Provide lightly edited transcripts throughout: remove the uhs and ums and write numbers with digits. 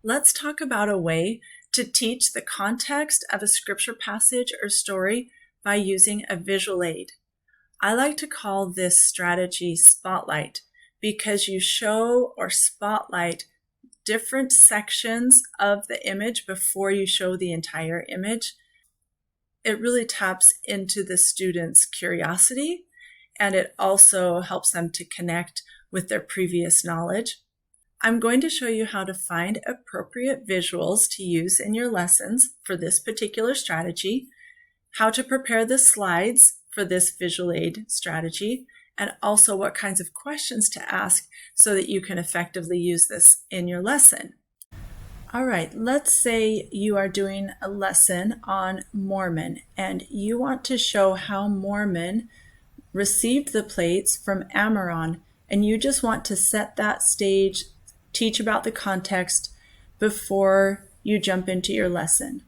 let's talk about a way to teach the context of a scripture passage or story by using a visual aid. I like to call this strategy spotlight because you show or spotlight different sections of the image before you show the entire image. It really taps into the student's curiosity, and it also helps them to connect with their previous knowledge. I'm going to show you how to find appropriate visuals to use in your lessons for this particular strategy, how to prepare the slides for this visual aid strategy, and also what kinds of questions to ask so that you can effectively use this in your lesson. All right, let's say you are doing a lesson on Mormon and you want to show how Mormon received the plates from Amaron, and you just want to set that stage, teach about the context before you jump into your lesson.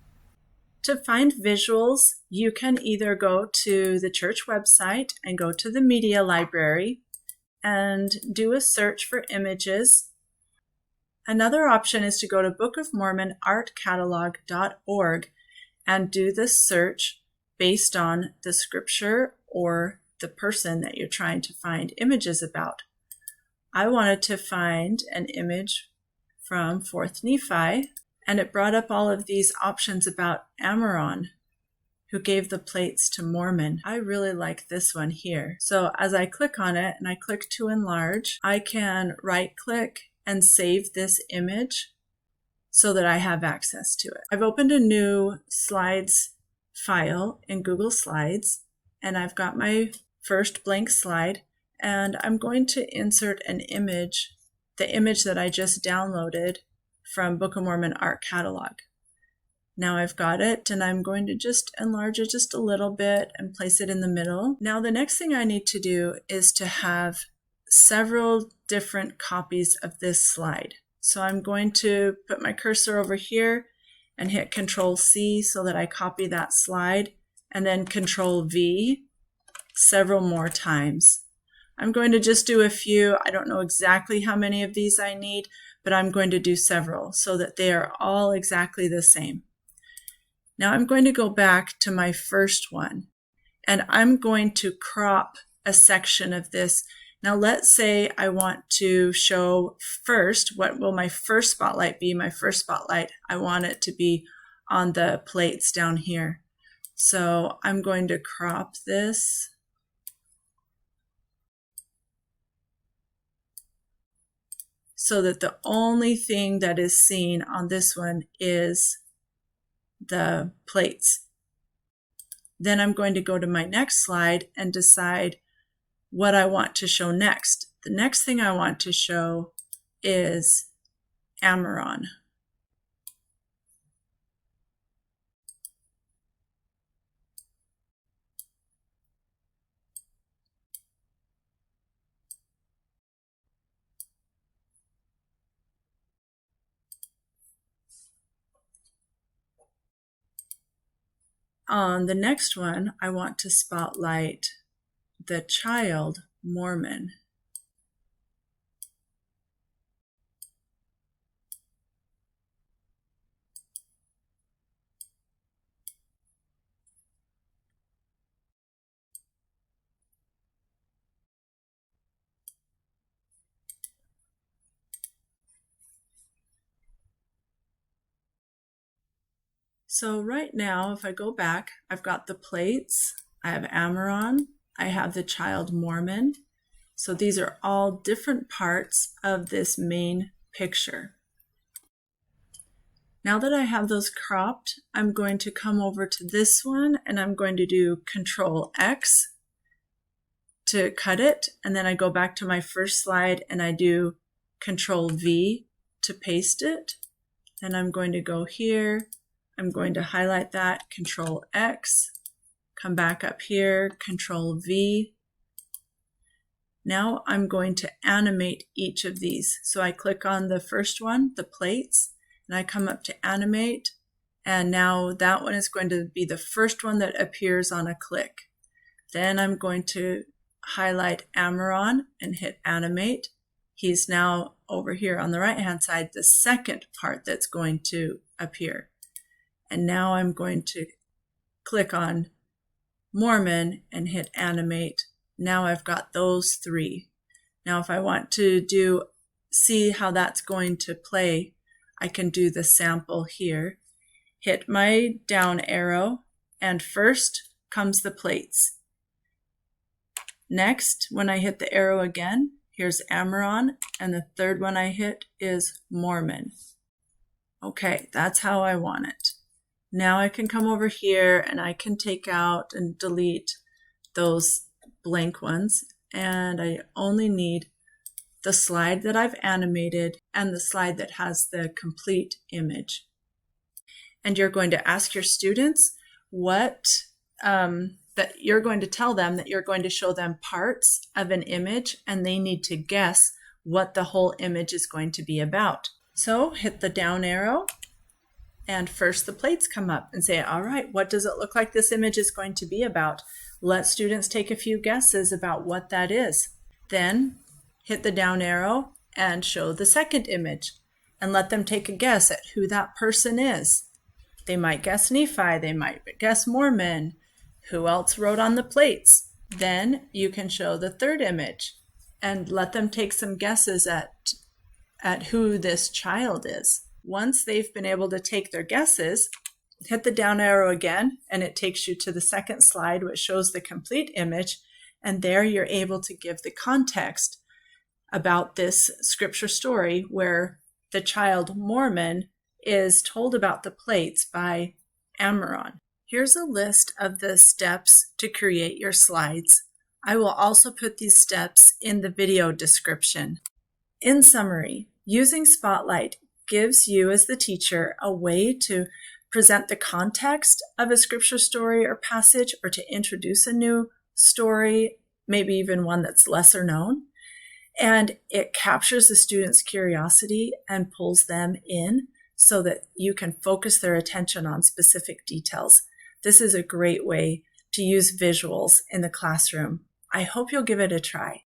To find visuals, you can either go to the church website and go to the media library and do a search for images. Another option is to go to bookofmormonartcatalog.org and do the search based on the scripture or the person that you're trying to find images about. I wanted to find an image from 4th Nephi, and it brought up all of these options about Amaron, who gave the plates to Mormon. I really like this one here. So as I click on it and I click to enlarge, I can right-click and save this image so that I have access to it. I've opened a new slides file in Google Slides, and I've got my first blank slide, and I'm going to insert an image, the image that I just downloaded from Book of Mormon Art Catalog. Now I've got it, and I'm going to just enlarge it just a little bit and place it in the middle. Now the next thing I need to do is to have several different copies of this slide. So I'm going to put my cursor over here and hit Control C so that I copy that slide, and then Control V several more times. I'm going to just do a few. I don't know exactly how many of these I need, but I'm going to do several so that they are all exactly the same. Now I'm going to go back to my first one, and I'm going to crop a section of this. Now let's say I want to show first, what will my first spotlight be? My first spotlight, I want it to be on the plates down here. So I'm going to crop this. So that the only thing that is seen on this one is the plates. Then I'm going to go to my next slide and decide what I want to show next. The next thing I want to show is Amaron. On the next one, I want to spotlight the child Mormon. So right now, if I go back, I've got the plates, I have Amaron, I have the child Mormon. So these are all different parts of this main picture. Now that I have those cropped, I'm going to come over to this one and I'm going to do Control X to cut it. And then I go back to my first slide and I do Control V to paste it. Then I'm going to go here. I'm going to highlight that, Control X, come back up here, Control V. Now I'm going to animate each of these. So I click on the first one, the plates, and I come up to animate, and now that one is going to be the first one that appears on a click. Then I'm going to highlight Amaron and hit animate. he's now over here on the right hand side, the second part that's going to appear. And now I'm going to click on Mormon and hit Animate. Now I've got those three. Now if I want to see how that's going to play, I can do the sample here. Hit my down arrow, and first comes the plates. Next, when I hit the arrow again, here's Amaron, and the third one I hit is Mormon. Okay, that's how I want it. Now I can come over here and I can take out and delete those blank ones, and I only need the slide that I've animated and the slide that has the complete image. And you're going to ask your students that you're going to tell them that you're going to show them parts of an image, and they need to guess what the whole image is going to be about. So hit the down arrow, and first the plates come up and say, all right, what does it look like this image is going to be about? Let students take a few guesses about what that is. Then hit the down arrow and show the second image and let them take a guess at who that person is. They might guess Nephi, they might guess Mormon. Who else wrote on the plates? Then you can show the third image and let them take some guesses at who this child is. Once they've been able to take their guesses, hit the down arrow again, and it takes you to the second slide, which shows the complete image. And there you're able to give the context about this scripture story where the child Mormon is told about the plates by Amaron. Here's a list of the steps to create your slides. I will also put these steps in the video description. In summary, using Spotlight gives you as the teacher a way to present the context of a scripture story or passage, or to introduce a new story, maybe even one that's lesser known. And it captures the student's curiosity and pulls them in so that you can focus their attention on specific details. This is a great way to use visuals in the classroom. I hope you'll give it a try.